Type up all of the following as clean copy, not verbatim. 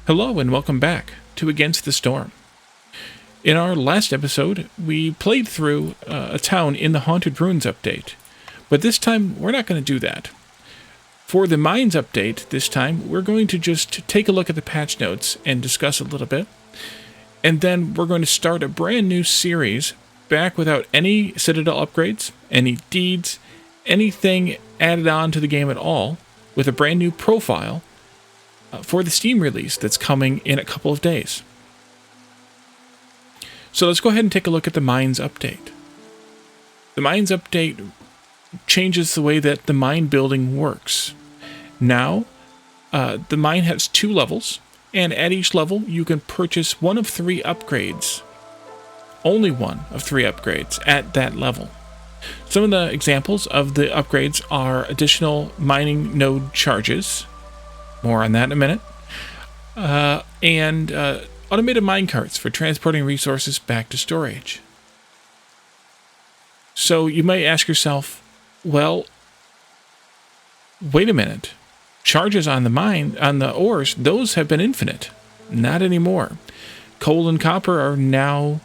Hello and welcome back to Against the Storm. In our last episode, we played through a town in the Haunted Ruins update, but this time we're not going to do that. For the Mines update this time, we're going to just take a look at the patch notes and discuss a little bit, and then we're going to start a brand new series back without any Citadel upgrades, any deeds, anything added on to the game at all, with a brand new profile for the Steam release that's coming in a couple of days. So let's go ahead and take a look at the Mines update. The Mines update changes the way that the mine building works. Now, the mine has 2 levels, and at each level you can purchase one of 3 upgrades. Only one of 3 upgrades at that level. Some of the examples of the upgrades are additional mining node charges, more on that in a minute, and automated mine carts for transporting resources back to storage. So you might ask yourself, well, wait a minute. Charges on the ores, those have been infinite. Not anymore. Coal and copper are now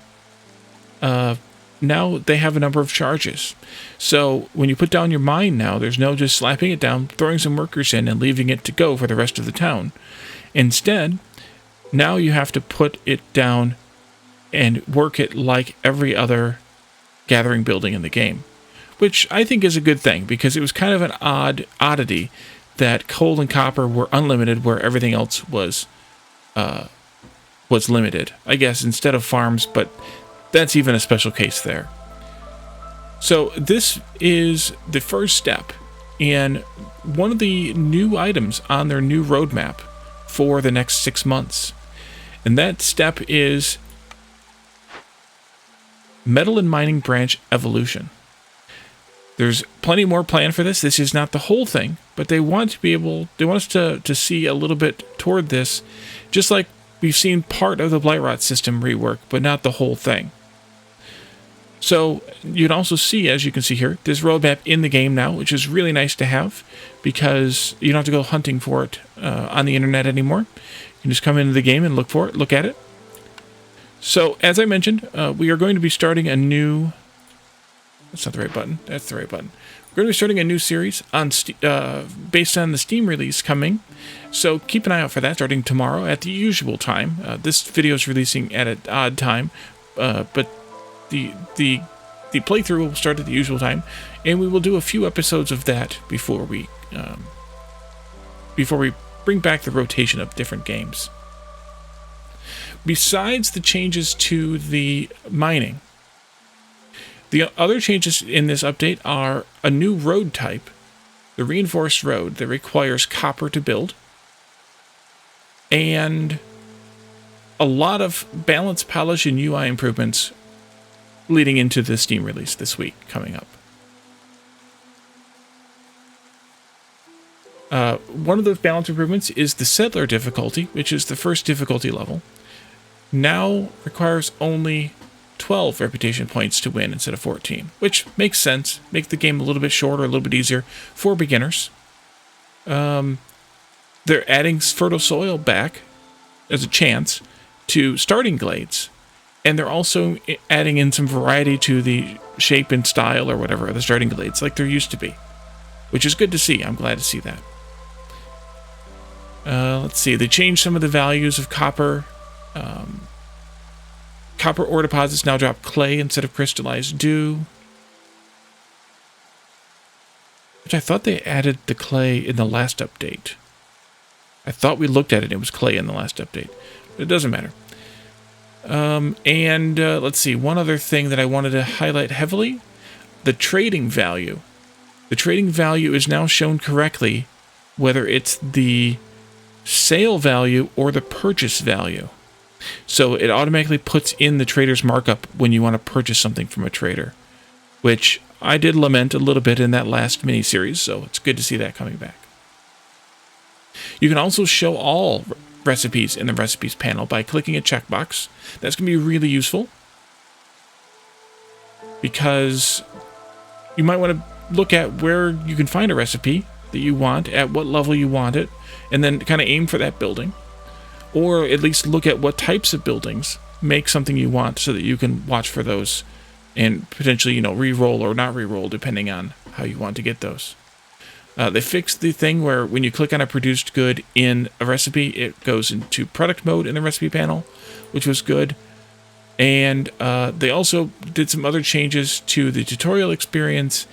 they have a number of charges. So when you put down your mine now, there's no just slapping it down, throwing some workers in, and leaving it to go for the rest of the town. Instead, now you have to put it down and work it like every other gathering building in the game, which I think is a good thing, because it was kind of an oddity that coal and copper were unlimited where everything else was limited, I guess, instead of farms, but that's even a special case there. So this is the first step in one of the new items on their new roadmap for the next 6 months. And that step is Metal and Mining Branch Evolution. There's plenty more planned for this. This is not the whole thing, but they want us to see a little bit toward this, just like we've seen part of the Blightrot system rework, but not the whole thing. So you can also see, as you can see here, this roadmap in the game now, which is really nice to have, because you don't have to go hunting for it on the internet anymore. You can just come into the game and look for it, look at it. So, as I mentioned, we are going to be starting a new... That's not the right button. That's the right button. We're going to be starting a new series on based on the Steam release coming. So keep an eye out for that, starting tomorrow at the usual time. This video is releasing at an odd time, but the playthrough will start at the usual time, and we will do a few episodes of that before we bring back the rotation of different games. Besides the changes to the mining, the other changes in this update are a new road type, the reinforced road that requires copper to build, and a lot of balance, polish, and UI improvements leading into the Steam release this week coming up. One of those balance improvements is the Settler difficulty, which is the first difficulty level. Now requires only 12 reputation points to win instead of 14, which makes sense. Makes the game a little bit shorter, a little bit easier for beginners. They're adding fertile soil back as a chance to starting glades, and they're also adding in some variety to the shape and style or whatever of the starting glades, like there used to be, which is good to see. I'm glad to see that. Let's see. They changed some of the values of copper. Copper ore deposits now drop clay instead of crystallized dew, which I thought they added the clay in the last update. I thought we looked at it, it was clay in the last update, but it doesn't matter. Let's see, one other thing that I wanted to highlight heavily, the trading value. The trading value is now shown correctly, whether it's the sale value or the purchase value. So it automatically puts in the trader's markup when you want to purchase something from a trader, which I did lament a little bit in that last mini-series, so it's good to see that coming back. You can also show all recipes in the recipes panel by clicking a checkbox. That's going to be really useful, because you might want to look at where you can find a recipe that you want, at what level you want it, and then kind of aim for that building. or at least look at what types of buildings make something you want so that you can watch for those and potentially, you know, re-roll or not re-roll depending on how you want to get those. They fixed the thing where when you click on a produced good in a recipe, it goes into product mode in the recipe panel, which was good. And they also did some other changes to the tutorial experience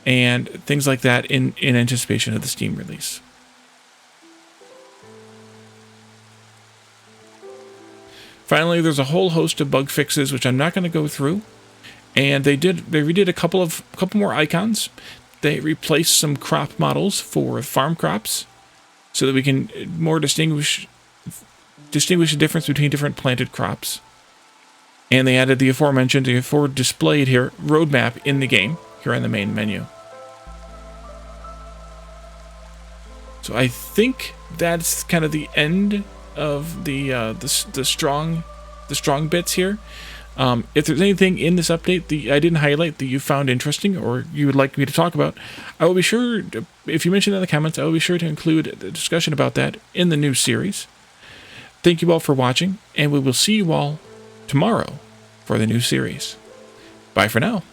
and things like that in anticipation of the Steam release. Finally, there's a whole host of bug fixes, which I'm not going to go through. And they redid a couple more icons. They replaced some crop models for farm crops so that we can more distinguish the difference between different planted crops. And they added the aforementioned, displayed here, roadmap in the game, here on the main menu. So I think that's kind of the end of the strong bits here. If there's anything in this update that I didn't highlight that you found interesting or you would like me to talk about, I will be sure, if you mention it in the comments, I will be sure to include a discussion about that in the new series. Thank you all for watching, and we will see you all tomorrow for the new series. Bye for now.